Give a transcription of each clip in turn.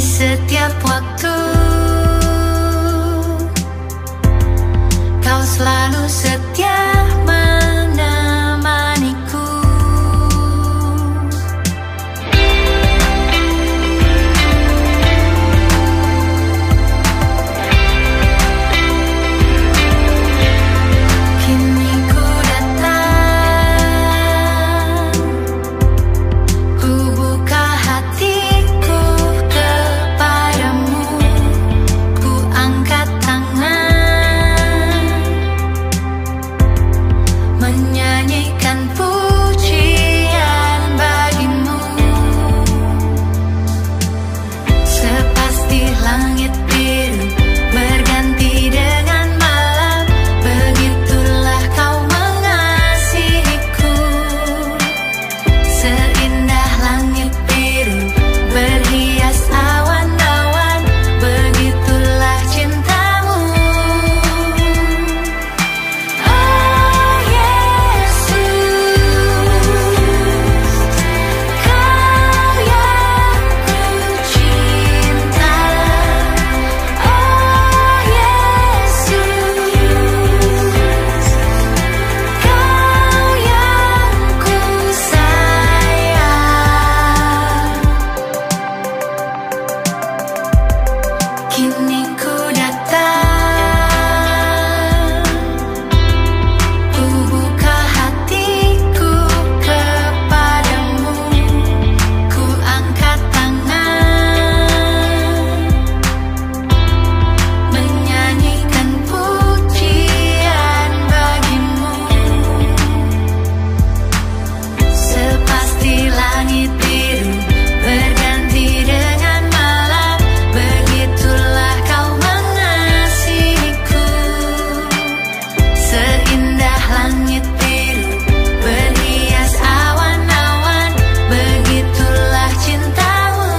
setiap waktu. Kau selalu setia menemaniku. Kini ku datang, ku buka hatiku kepadamu, ku angkat tangan, menyanyikan pujian bagimu. Sepasti langit biru berganti dengan malam, begitulah kau mengasihiku. Seindah langit biru berhias awan-awan, begitulah cintamu. Oh Yesus, Kau yang ku cinta. Oh Yesus, Kau yang ku sayang. Kini ku datang, ku buka hatiku kepadamu, ku angkat tangan, menyanyikan pujian bagimu. Sepasti langit biru berganti dengan malam, begitulah kau mengasihiku. Seindah langit biru berhias awan-awan, begitulah cintamu.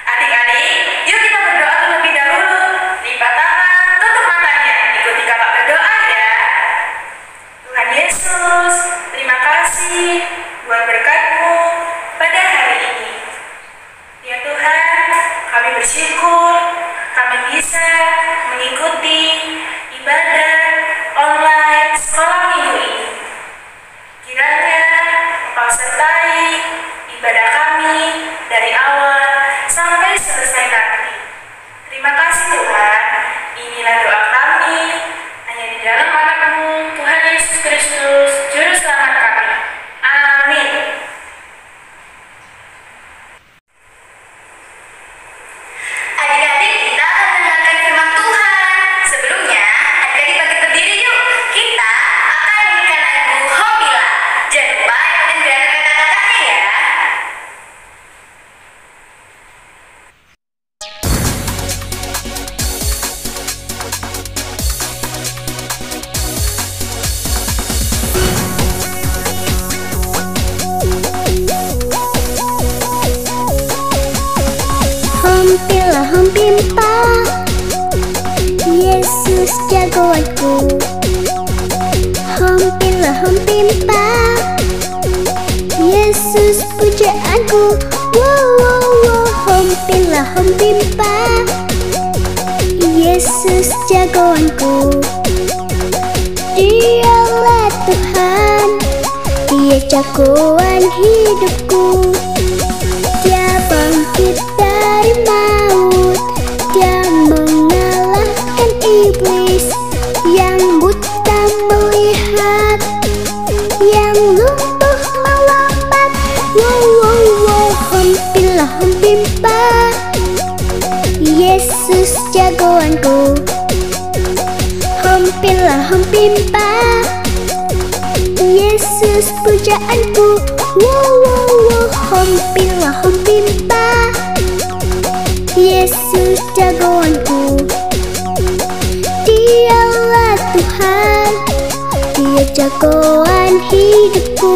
Adik-adik, yuk kita berdoa terlebih dahulu. Lipat tangan, tutup matanya, ikuti kakak berdoa ya. Tuhan Yesus, terima kasih buat berkat-Mu pada hari ini. Ya Tuhan, kami bersyukur kami bisa mengikuti ibadah online sekolah minggu ini. Kiranya Engkau sertai ibadah kami dari awal sampai selesai nanti. Terima kasih Tuhan. Inilah doa kami hanya di dalam nama-Mu, Tuhan Yesus Kristus, Juru Selamat kami. Amin. Adik-adik, kita akan mendengarkan firman Tuhan. Sebelumnya, adik-adik bangkit berdiri yuk. Kita akan menyanyikan lagu Hobila. Jangan lupa ikutin gerakan kata-katanya ya. Hampimpa Yesus jagoanku, timpah. Yesus pujaanku, wow wow wow, hompilah hom timpah. Yesus jagoanku, Dialah Tuhan, Dia jagoan hidupku. Dia bangkit dari maut, Dia mengalahkan iblis. Yang buta melihat, yang lumpuh melompat. Wow wow wow, hompilah hom timpah. Yesus jagoanku, hompilah hom timpah. Yesus pujaanku, wow wow wow, hompilah hom timpah. Yesus jagoanku, Dialah Tuhan, Dia jagoan hidupku.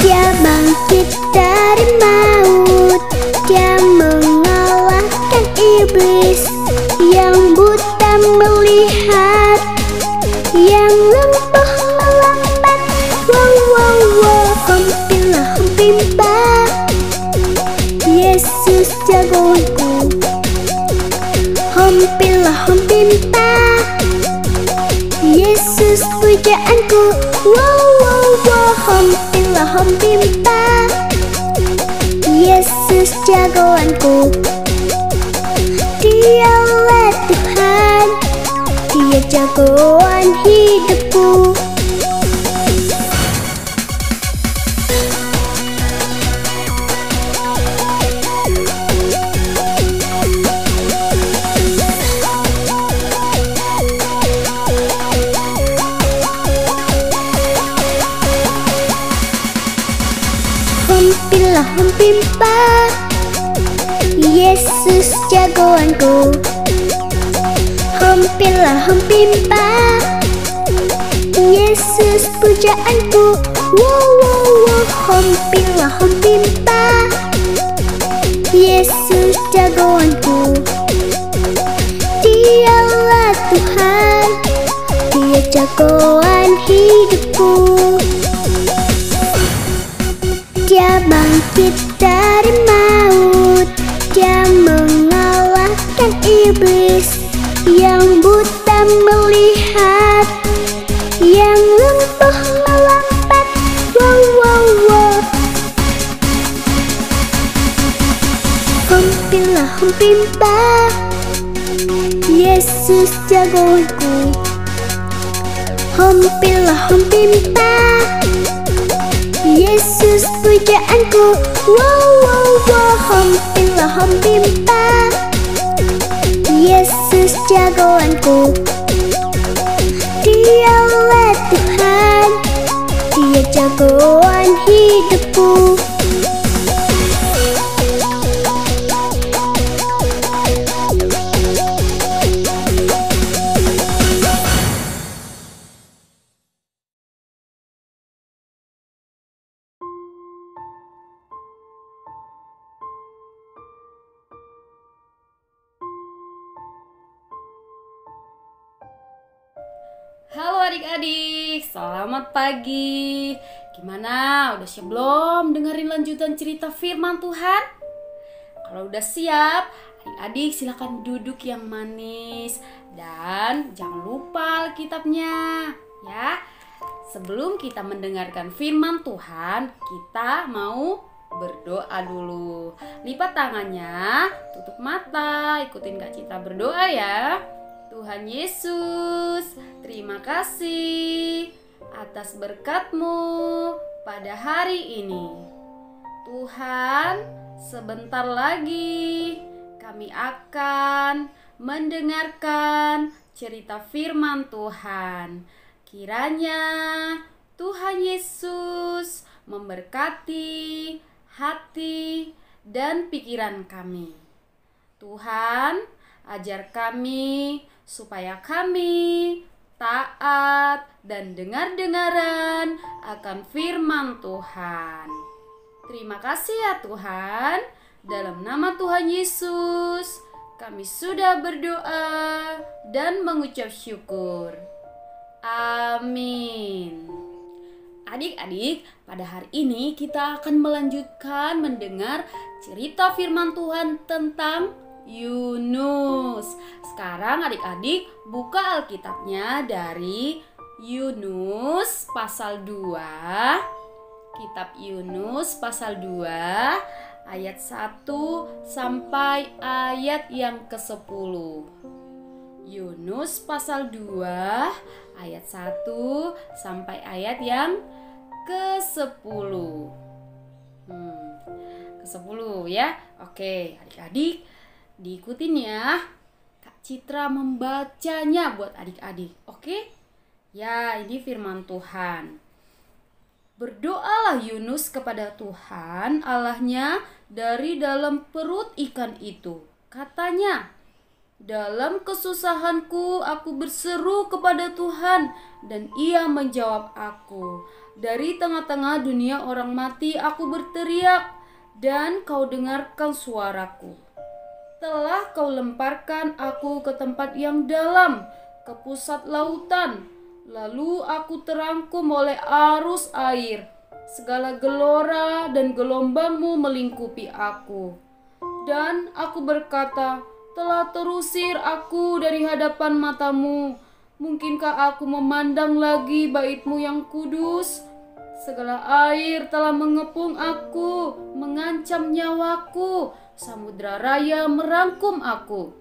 Dia bangkit dari maut, Dia mengalahkan iblis. Yang buta melihat, yang lumpuh melompat. Wow wow wow, hompilah hom timpah. Yesus jagoanku, hompilah hom timpah. Yesus pujaanku, wow wow wow, hompilah hom timpah. Yesus jagoanku, Dialah Tuhan, Dia jagoan hidupku. Hompilah hom timpah. Yesus jagoanku, hompilah hom timpah. Yesus pujaanku, wow wow wow, hompilah hom timpah. Yesus jagoanku, Dialah Tuhan, Dia jagoan hidupku. Dia bangkit dari maut, Dia mengalahkan iblis. Yang buta melihat, yang lumpuh melompat. Wow wow wow, hompilah hom timpah. Yesus jagoanku, hompilah hom timpah. Yesus pujaanku, wow wow wow, hompilah hom timpah. Yesus jagoanku, Dialah Tuhan, Dia jagoan hidupku. Halo adik-adik, selamat pagi. Gimana? Udah siap belum dengerin lanjutan cerita firman Tuhan? Kalau udah siap, adik-adik silakan duduk yang manis. Dan jangan lupa Alkitabnya ya. Sebelum kita mendengarkan firman Tuhan, kita mau berdoa dulu. Lipat tangannya, tutup mata, ikutin Kak Cita berdoa ya. Tuhan Yesus, terima kasih atas berkat-Mu pada hari ini. Tuhan, sebentar lagi kami akan mendengarkan cerita firman Tuhan. Kiranya Tuhan Yesus memberkati hati dan pikiran kami. Tuhan, ajar kami supaya kami taat dan dengar-dengaran akan firman Tuhan. Terima kasih ya Tuhan. Dalam nama Tuhan Yesus, kami sudah berdoa dan mengucap syukur. Amin. adik-adik, pada hari ini kita akan melanjutkan mendengar cerita firman Tuhan tentang Yunus. Sekarang adik-adik buka Alkitabnya dari Yunus pasal 2. Kitab Yunus pasal 2 ayat 1 sampai ayat yang ke-10. Yunus pasal 2 ayat 1 sampai ayat yang ke-10. Ke-10 ya. Oke, adik-adik diikutin ya. Kak Citra membacanya buat adik-adik. Oke? Ya, ini firman Tuhan. Berdoalah Yunus kepada Tuhan Allahnya dari dalam perut ikan itu. Katanya, dalam kesusahanku aku berseru kepada Tuhan dan Ia menjawab aku. Dari tengah-tengah dunia orang mati aku berteriak dan Kau dengarkan suaraku. Telah Kau lemparkan aku ke tempat yang dalam, ke pusat lautan. Lalu aku terangkum oleh arus air. Segala gelora dan gelombangmu melingkupi aku. Dan aku berkata, telah terusir aku dari hadapan matamu. Mungkinkah aku memandang lagi bait-Mu yang kudus? Segala air telah mengepung aku, mengancam nyawaku. Samudra raya merangkum aku.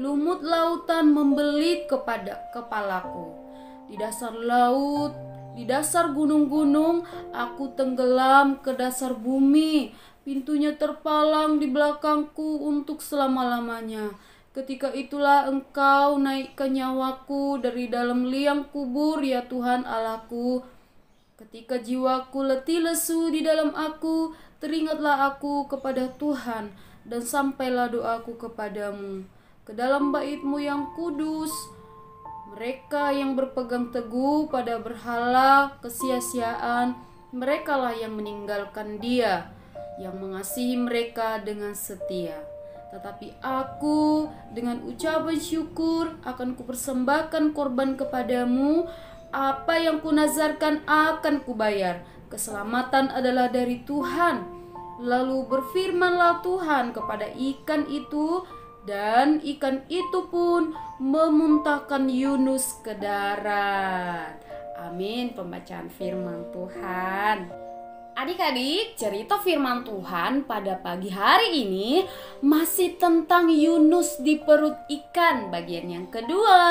Lumut lautan membelit kepada kepalaku. Di dasar laut, di dasar gunung-gunung, aku tenggelam ke dasar bumi. Pintunya terpalang di belakangku untuk selama-lamanya. Ketika itulah Engkau naikkan nyawaku dari dalam liang kubur, ya Tuhan Allahku. Ketika jiwaku letih lesu di dalam aku, teringatlah aku kepada Tuhan, dan sampailah doaku kepadamu. Ke dalam bait-Mu yang kudus, mereka yang berpegang teguh pada berhala kesia-siaan, merekalah yang meninggalkan Dia, yang mengasihi mereka dengan setia. Tetapi aku dengan ucapan syukur akan kupersembahkan korban kepadamu. Apa yang kunazarkan akan kubayar. Keselamatan adalah dari Tuhan. Lalu berfirmanlah Tuhan kepada ikan itu, dan ikan itu pun memuntahkan Yunus ke darat. Amin. Pembacaan firman Tuhan. Adik-adik, cerita firman Tuhan pada pagi hari ini masih tentang Yunus di perut ikan, bagian yang kedua.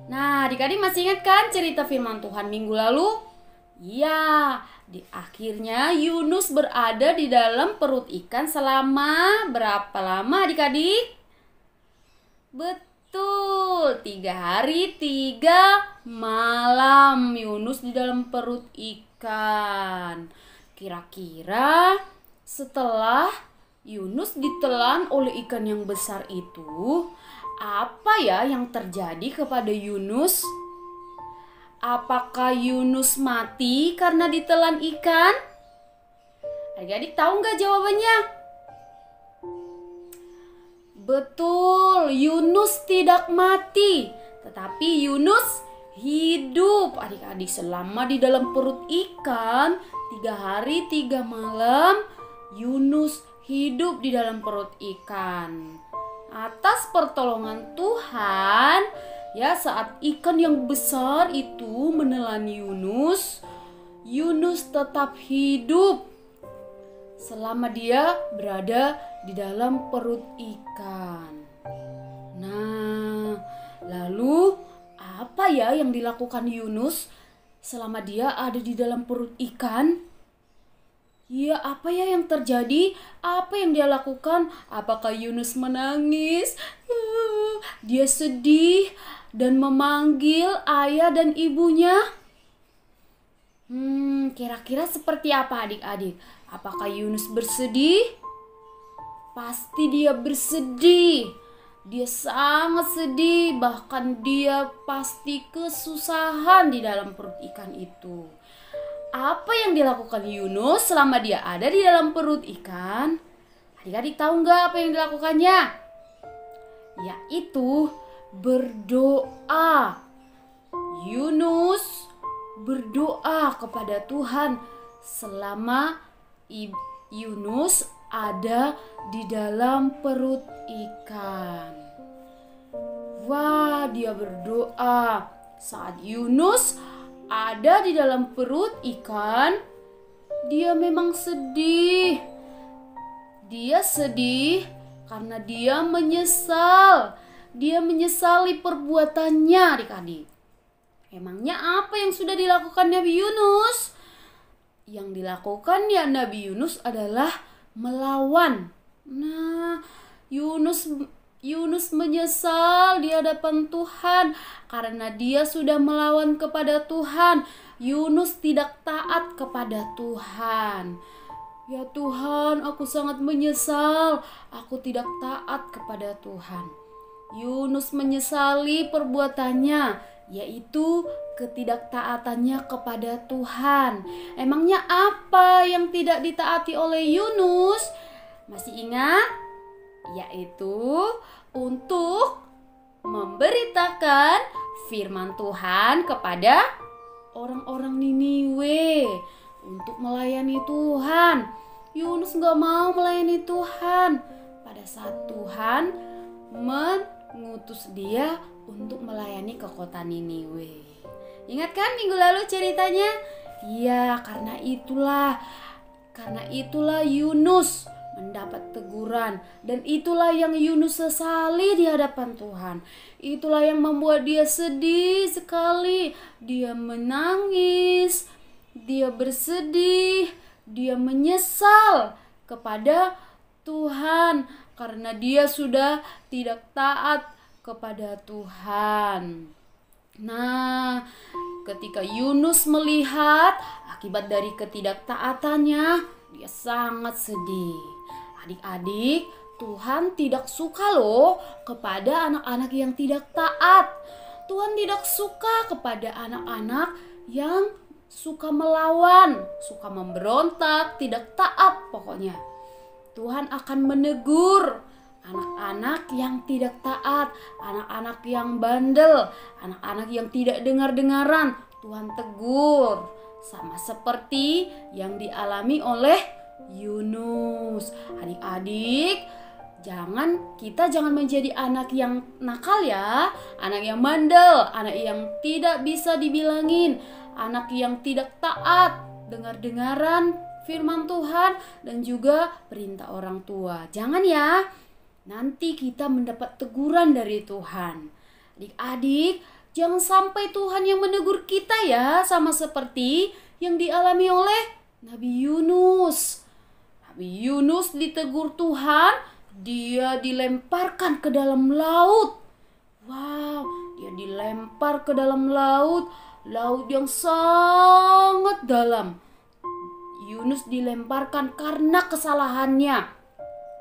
Nah, adik-adik masih ingat kan cerita firman Tuhan minggu lalu? Iya, di akhirnya Yunus berada di dalam perut ikan selama berapa lama adik-adik? Betul, 3 hari 3 malam Yunus di dalam perut ikan. Kira-kira setelah Yunus ditelan oleh ikan yang besar itu, apa ya yang terjadi kepada Yunus? Apakah Yunus mati karena ditelan ikan? Adik-adik tahu nggak jawabannya? Betul, Yunus tidak mati, tetapi Yunus hidup. Adik-adik, selama di dalam perut ikan 3 hari 3 malam, Yunus hidup di dalam perut ikan. Atas pertolongan Tuhan, ya, saat ikan yang besar itu menelan Yunus, Yunus tetap hidup selama dia berada di dalam perut ikan. Nah, lalu apa ya yang dilakukan Yunus selama dia ada di dalam perut ikan? Ya, apa ya yang terjadi? Apa yang dia lakukan? Apakah Yunus menangis? Dia sedih dan memanggil ayah dan ibunya? Kira-kira seperti apa adik-adik? Apakah Yunus bersedih? Pasti dia bersedih. Dia sangat sedih, bahkan dia pasti kesusahan di dalam perut ikan itu. Apa yang dilakukan Yunus selama dia ada di dalam perut ikan? Adik-adik tahu nggak apa yang dilakukannya? Yaitu berdoa. Yunus berdoa kepada Tuhan selama Yunus ada di dalam perut ikan. Wah, dia berdoa saat Yunus ada di dalam perut ikan. Dia memang sedih. Dia sedih karena dia menyesal. Dia menyesali perbuatannya, adik-adik. Emangnya apa yang sudah dilakukan Nabi Yunus? Yang dilakukan ya Nabi Yunus adalah melawan. Nah, Yunus menyesal di hadapan Tuhan karena dia sudah melawan kepada Tuhan. Yunus tidak taat kepada Tuhan. Ya Tuhan, aku sangat menyesal. Aku tidak taat kepada Tuhan. Yunus menyesali perbuatannya, yaitu ketidaktaatannya kepada Tuhan. Emangnya apa yang tidak ditaati oleh Yunus? Masih ingat? Yaitu untuk memberitakan firman Tuhan kepada orang-orang Niniwe, untuk melayani Tuhan. Yunus gak mau melayani Tuhan. Pada saat Tuhan mengutus dia untuk melayani ke kota Niniwe. Ingat kan minggu lalu ceritanya? Iya, karena itulah Yunus mendapat teguran, dan itulah yang Yunus sesali di hadapan Tuhan. Itulah yang membuat dia sedih sekali. Dia menangis, dia bersedih, dia menyesal kepada Tuhan karena dia sudah tidak taat kepada Tuhan. Nah, ketika Yunus melihat akibat dari ketidaktaatannya, dia sangat sedih. Adik-adik, Tuhan tidak suka loh kepada anak-anak yang tidak taat. Tuhan tidak suka kepada anak-anak yang suka melawan, suka memberontak, tidak taat pokoknya. Tuhan akan menegur anak-anak yang tidak taat, anak-anak yang bandel, anak-anak yang tidak dengar-dengaran. Tuhan tegur, sama seperti yang dialami oleh Yunus. Adik-adik, kita jangan menjadi anak yang nakal ya, anak yang bandel, anak yang tidak bisa dibilangin, anak yang tidak taat, dengar-dengaran firman Tuhan dan juga perintah orang tua. Jangan ya, nanti kita mendapat teguran dari Tuhan. Adik-adik, jangan sampai Tuhan yang menegur kita ya, sama seperti yang dialami oleh Nabi Yunus. Nabi Yunus ditegur Tuhan, dia dilemparkan ke dalam laut. Wow, dia dilempar ke dalam laut yang sangat dalam. Yunus dilemparkan karena kesalahannya.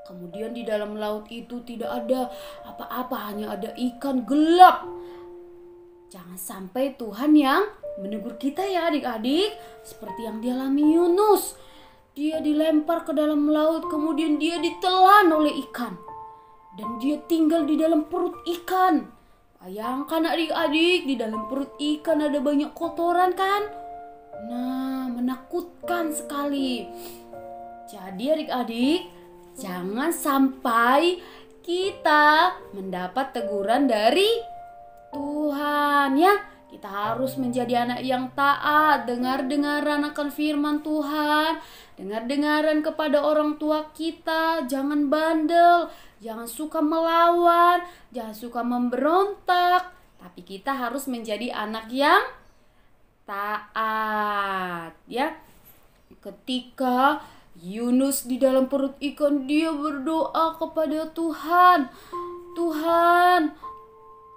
Kemudian di dalam laut itu tidak ada apa-apa, hanya ada ikan gelap. Jangan sampai Tuhan yang menegur kita ya adik-adik, seperti yang dialami Yunus. Dia dilempar ke dalam laut, kemudian dia ditelan oleh ikan. Dan dia tinggal di dalam perut ikan. Bayangkan adik-adik, di dalam perut ikan ada banyak kotoran kan? Nah, menakutkan sekali. Jadi adik-adik, jangan sampai kita mendapat teguran dari Tuhan ya. Kita harus menjadi anak yang taat, dengar-dengaran akan firman Tuhan, dengar-dengaran kepada orang tua kita, jangan bandel, jangan suka melawan, jangan suka memberontak, tapi kita harus menjadi anak yang taat ya. Ketika Yunus di dalam perut ikan, dia berdoa kepada Tuhan. Tuhan,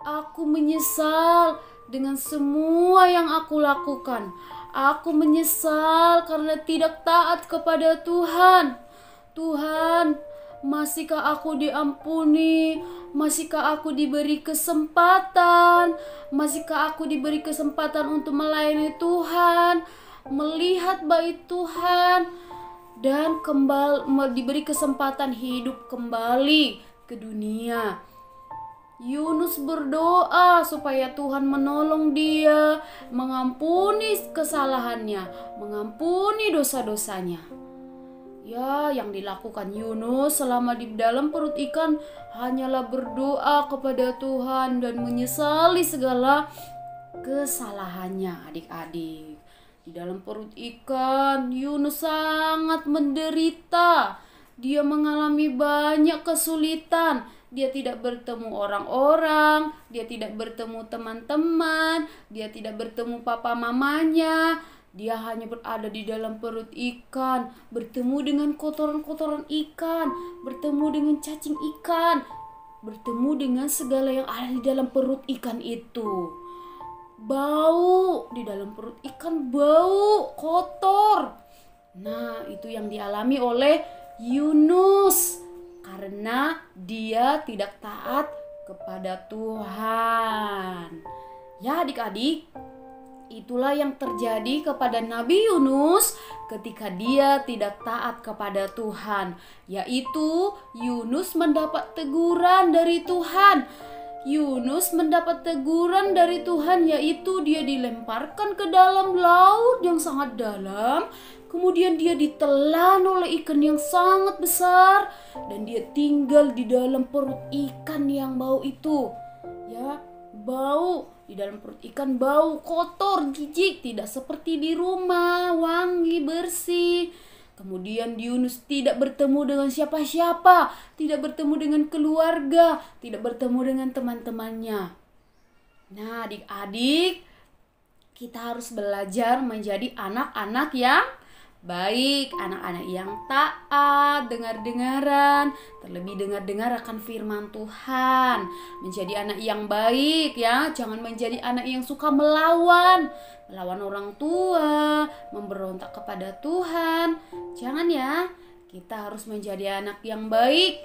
aku menyesal dengan semua yang aku lakukan. Aku menyesal karena tidak taat kepada Tuhan. Tuhan, masihkah aku diampuni? Masihkah aku diberi kesempatan? Masihkah aku diberi kesempatan untuk melayani Tuhan, melihat bait Tuhan, dan diberi kesempatan hidup kembali ke dunia? Yunus berdoa supaya Tuhan menolong dia, mengampuni kesalahannya, mengampuni dosa-dosanya. Ya, yang dilakukan Yunus selama di dalam perut ikan hanyalah berdoa kepada Tuhan dan menyesali segala kesalahannya, adik-adik. Di dalam perut ikan, Yunus sangat menderita. Dia mengalami banyak kesulitan. Dia tidak bertemu orang-orang, dia tidak bertemu teman-teman, dia tidak bertemu papa mamanya. Dia hanya berada di dalam perut ikan, bertemu dengan kotoran-kotoran ikan, bertemu dengan cacing ikan, bertemu dengan segala yang ada di dalam perut ikan itu. Bau di dalam perut ikan, bau kotor. Nah, itu yang dialami oleh Yunus karena dia tidak taat kepada Tuhan. Ya, adik-adik, itulah yang terjadi kepada Nabi Yunus ketika dia tidak taat kepada Tuhan, yaitu Yunus mendapat teguran dari Tuhan. Yunus mendapat teguran dari Tuhan, yaitu dia dilemparkan ke dalam laut yang sangat dalam. Kemudian dia ditelan oleh ikan yang sangat besar dan dia tinggal di dalam perut ikan yang bau itu. Ya, bau di dalam perut ikan, bau kotor, jijik, tidak seperti di rumah, wangi, bersih. Kemudian Yunus tidak bertemu dengan siapa-siapa, tidak bertemu dengan keluarga, tidak bertemu dengan teman-temannya. Nah, adik-adik, kita harus belajar menjadi anak-anak yang baik, anak-anak yang taat, dengar-dengaran, terlebih dengar-dengar akan firman Tuhan. Menjadi anak yang baik ya, jangan menjadi anak yang suka melawan orang tua, memberontak kepada Tuhan. Jangan ya, kita harus menjadi anak yang baik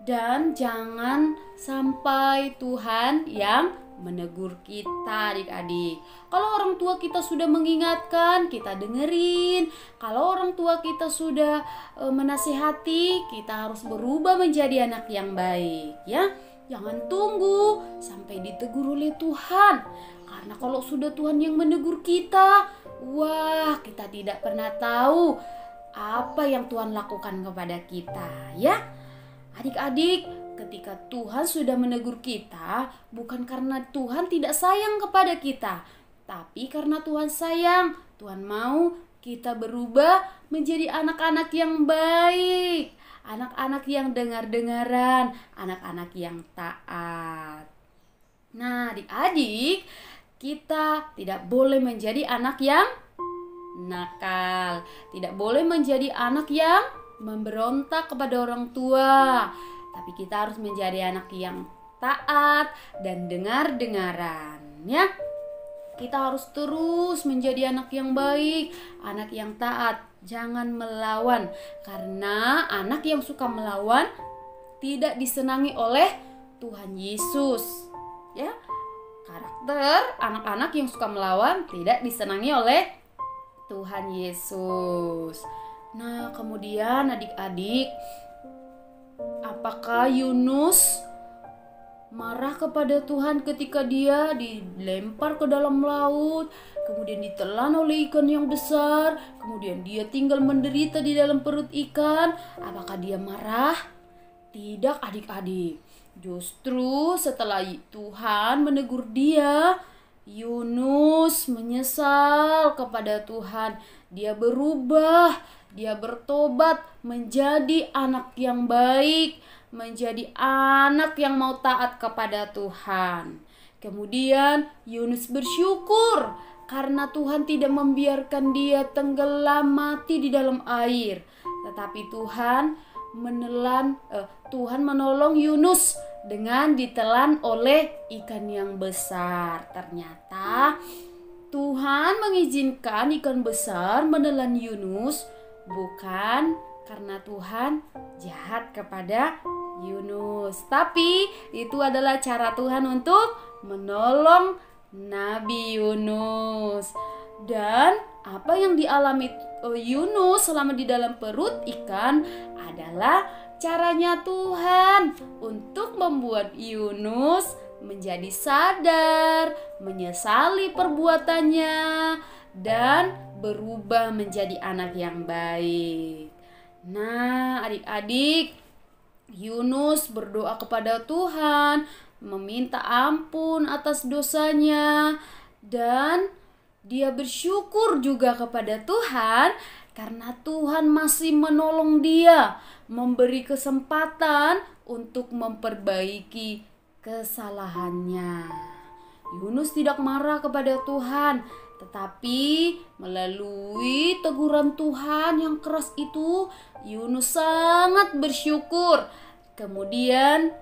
dan jangan sampai Tuhan yang menegur kita, adik-adik. Kalau orang tua kita sudah mengingatkan, kita dengerin. Kalau orang tua kita sudah menasihati, kita harus berubah menjadi anak yang baik ya. Jangan tunggu sampai ditegur oleh Tuhan. Karena kalau sudah Tuhan yang menegur kita, wah, kita tidak pernah tahu apa yang Tuhan lakukan kepada kita ya. Adik-adik, ketika Tuhan sudah menegur kita, bukan karena Tuhan tidak sayang kepada kita, tapi karena Tuhan sayang. Tuhan mau kita berubah menjadi anak-anak yang baik, anak-anak yang dengar-dengaran, anak-anak yang taat. Nah, adik-adik, kita tidak boleh menjadi anak yang nakal, tidak boleh menjadi anak yang memberontak kepada orang tua. Tapi kita harus menjadi anak yang taat dan dengar-dengaran ya. Kita harus terus menjadi anak yang baik, anak yang taat. Jangan melawan, karena anak yang suka melawan tidak disenangi oleh Tuhan Yesus ya. Karakter anak-anak yang suka melawan tidak disenangi oleh Tuhan Yesus. Nah, kemudian adik-adik, apakah Yunus marah kepada Tuhan ketika dia dilempar ke dalam laut, kemudian ditelan oleh ikan yang besar, kemudian dia tinggal menderita di dalam perut ikan? Apakah dia marah? Tidak, adik-adik. Justru setelah Tuhan menegur dia, Yunus menyesal kepada Tuhan. Dia berubah, dia bertobat menjadi anak yang baik, menjadi anak yang mau taat kepada Tuhan. Kemudian Yunus bersyukur karena Tuhan tidak membiarkan dia tenggelam mati di dalam air, tetapi Tuhan menolong Yunus dengan ditelan oleh ikan yang besar. Ternyata Tuhan mengizinkan ikan besar menelan Yunus bukan karena Tuhan jahat kepada Yunus, tapi itu adalah cara Tuhan untuk menolong Nabi Yunus. Dan Apa yang dialami Yunus selama di dalam perut ikan adalah caranya Tuhan untuk membuat Yunus menjadi sadar, menyesali perbuatannya, dan berubah menjadi anak yang baik. Nah, adik-adik, Yunus berdoa kepada Tuhan, meminta ampun atas dosanya, dan dia bersyukur juga kepada Tuhan karena Tuhan masih menolong dia, memberi kesempatan untuk memperbaiki kesalahannya. Yunus tidak marah kepada Tuhan, tetapi melalui teguran Tuhan yang keras itu, Yunus sangat bersyukur. Kemudian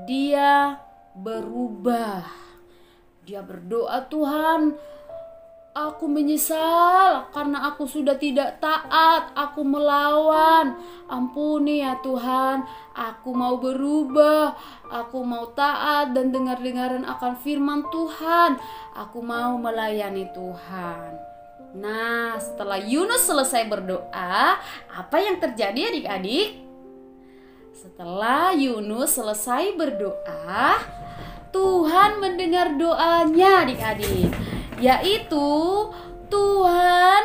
dia berubah. Dia berdoa, Tuhan, aku menyesal karena aku sudah tidak taat, aku melawan. Ampuni ya Tuhan, aku mau berubah, aku mau taat dan dengar-dengaran akan firman Tuhan. Aku mau melayani Tuhan. Nah, setelah Yunus selesai berdoa, apa yang terjadi adik-adik? Setelah Yunus selesai berdoa, Tuhan mendengar doanya adik-adik, yaitu Tuhan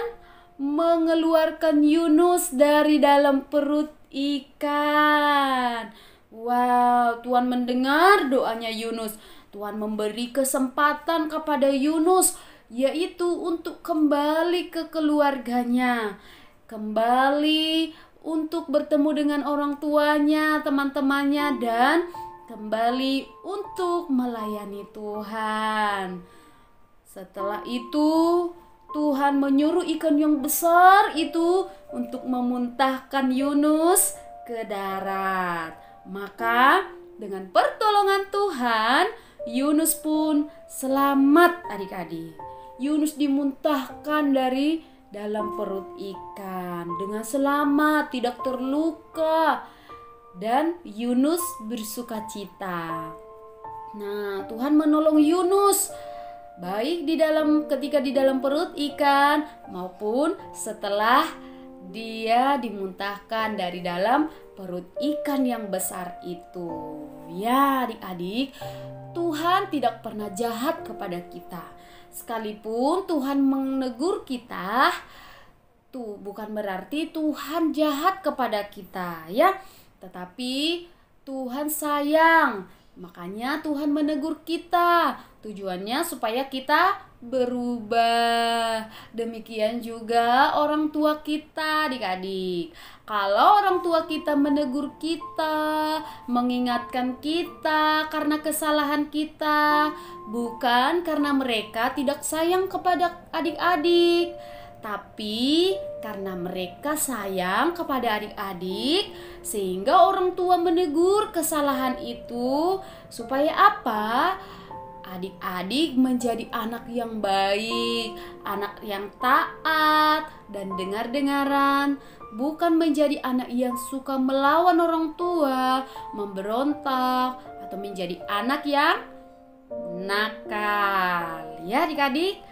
mengeluarkan Yunus dari dalam perut ikan. Wow, Tuhan mendengar doanya Yunus. Tuhan memberi kesempatan kepada Yunus, yaitu untuk kembali ke keluarganya, kembali untuk bertemu dengan orang tuanya, teman-temannya, dan kembali untuk melayani Tuhan. Setelah itu, Tuhan menyuruh ikan yang besar itu untuk memuntahkan Yunus ke darat. Maka dengan pertolongan Tuhan, Yunus pun selamat adik-adik. Yunus dimuntahkan dari dalam perut ikan dengan selamat, tidak terluka, dan Yunus bersukacita. Nah, Tuhan menolong Yunus baik ketika di dalam perut ikan maupun setelah dia dimuntahkan dari dalam perut ikan yang besar itu. Ya, adik-adik, Tuhan tidak pernah jahat kepada kita. Sekalipun Tuhan menegur kita, bukan berarti Tuhan jahat kepada kita, ya. Tetapi Tuhan sayang. Makanya Tuhan menegur kita. Tujuannya supaya kita berubah. Demikian juga orang tua kita, adik-adik. Kalau orang tua kita menegur kita, mengingatkan kita karena kesalahan kita, bukan karena mereka tidak sayang kepada adik-adik, tapi karena mereka sayang kepada adik-adik, sehingga orang tua menegur kesalahan itu supaya apa? Adik-adik menjadi anak yang baik, anak yang taat dan dengar-dengaran, bukan menjadi anak yang suka melawan orang tua, memberontak, atau menjadi anak yang nakal. Ya adik-adik?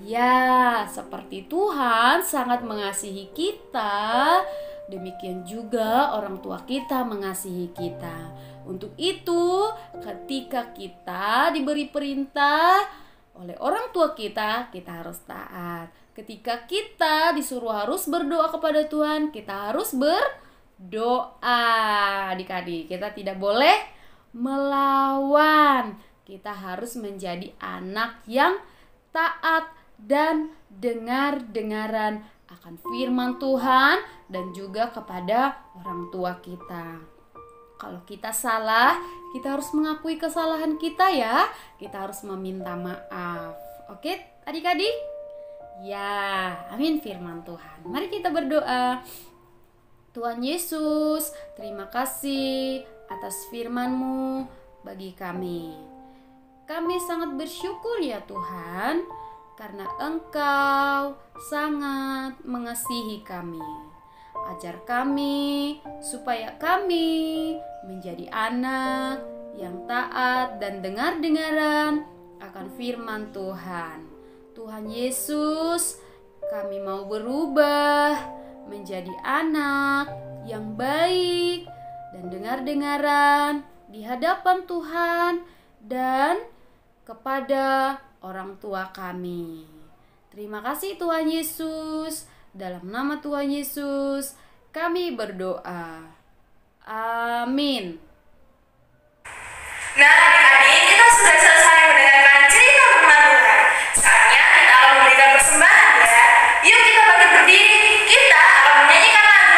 Ya, seperti Tuhan sangat mengasihi kita, demikian juga orang tua kita mengasihi kita. Untuk itu, ketika kita diberi perintah oleh orang tua kita harus taat. Ketika kita disuruh harus berdoa kepada Tuhan, kita harus berdoa. Adik-adik, kita tidak boleh melawan. Kita harus menjadi anak yang taat dan dengar-dengaran akan firman Tuhan dan juga kepada orang tua kita. Kalau kita salah, kita harus mengakui kesalahan kita ya. Kita harus meminta maaf. Oke, adik-adik? Ya, amin firman Tuhan. Mari kita berdoa. Tuhan Yesus, terima kasih atas firman-Mu bagi kami. Kami sangat bersyukur ya Tuhan, karena Engkau sangat mengasihi kami. Ajar kami supaya kami menjadi anak yang taat dan dengar-dengaran akan firman Tuhan. Tuhan Yesus, Kami mau berubah menjadi anak yang baik dan dengar-dengaran di hadapan Tuhan dan kepada orang tua kami. Terima kasih Tuhan Yesus. Dalam nama Tuhan Yesus kami berdoa. Amin. Nah, adik-adik, kita sudah selesai mendengarkan cerita firman Tuhan. Saatnya kita akan memberikan persembahan ya. Yuk kita bangkit berdiri. Kita akan menyanyikan lagu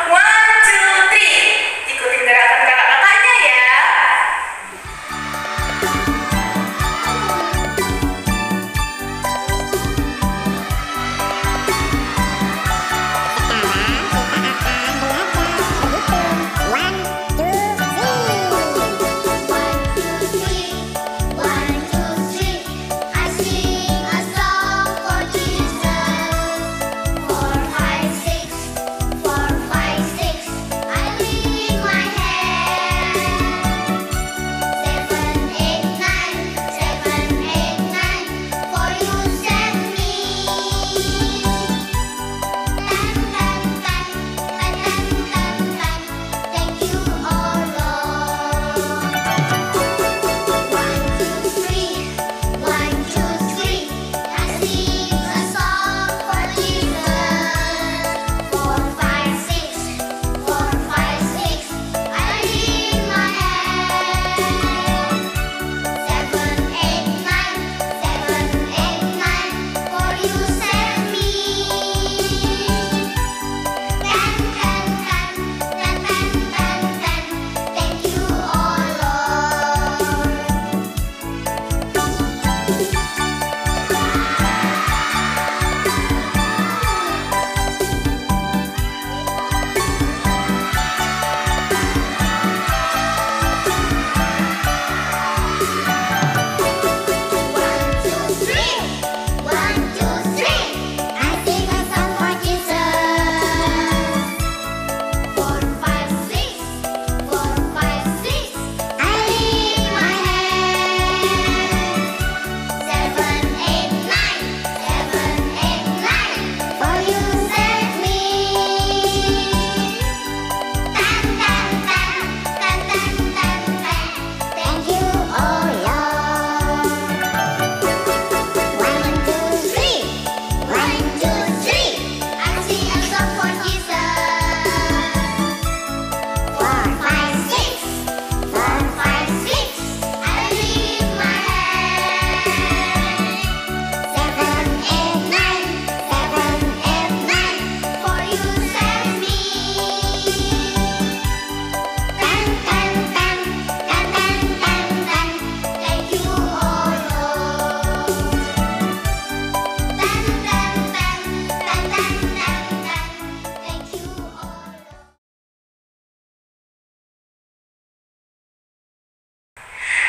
1, 2, 3. Ikutin gerakan kakak-kakaknya ya.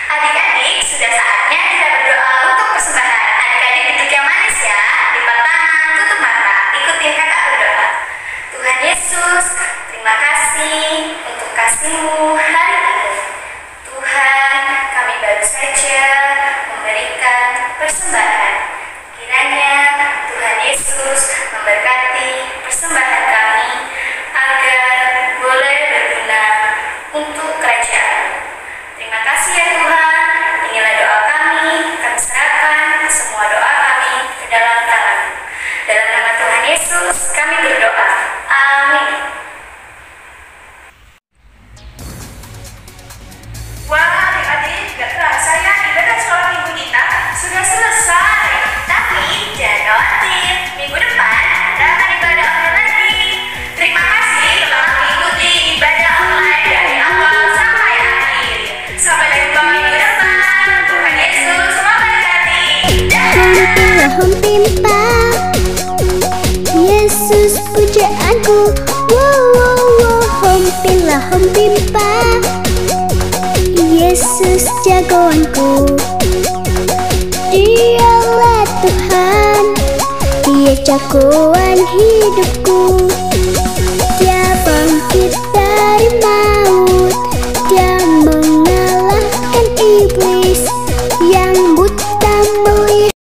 Adik-adik, sudah saatnya kita berdoa untuk persembahan. Adik-adik duduk yang manis ya. Lipat tangan, tutup mata. Ikutin kakak berdoa. Tuhan Yesus, terima kasih untuk kasih-Mu hari ini. Tuhan, kami baru saja memberikan persembahan. Kiranya Tuhan Yesus memberkati persembahan kami agar boleh berguna untuk kerajaan. Terima kasih ya Tuhan, inilah doa kami serahkan semua doa kami ke dalam tangan. Dalam nama Tuhan Yesus kami berdoa. Amin. Wah adik-adik, gak terasa ya ibadah sholat minggu kita sudah selesai. Tapi jangan khawatir, minggu depan kita akan ibadah online lagi. Terima kasih telah mengikuti ibadah online dari awal sampai akhir. Sampai jumpa minggu depan. Tuhan Yesus memberkati. Hampilah hampimpa Yesus pujaanku. Wow wow wow. Hampilah hampimpa Yesus jagoanku. Dialah Tuhan, Dia jagoan hidupku. Dia bangkit dari maut, Dia mengalahkan iblis yang buta melihat.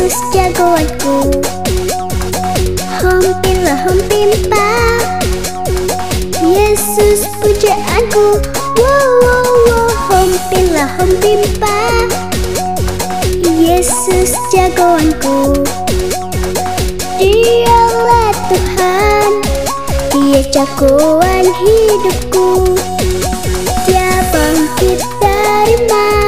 Yesus jagoanku. Hompilah hompimpa, Yesus pujaanku. Wow wow wow, hompilah hompimpa, Yesus jagoanku. Dialah Tuhan, Dia jagoan hidupku. Dia bangkit dari mati,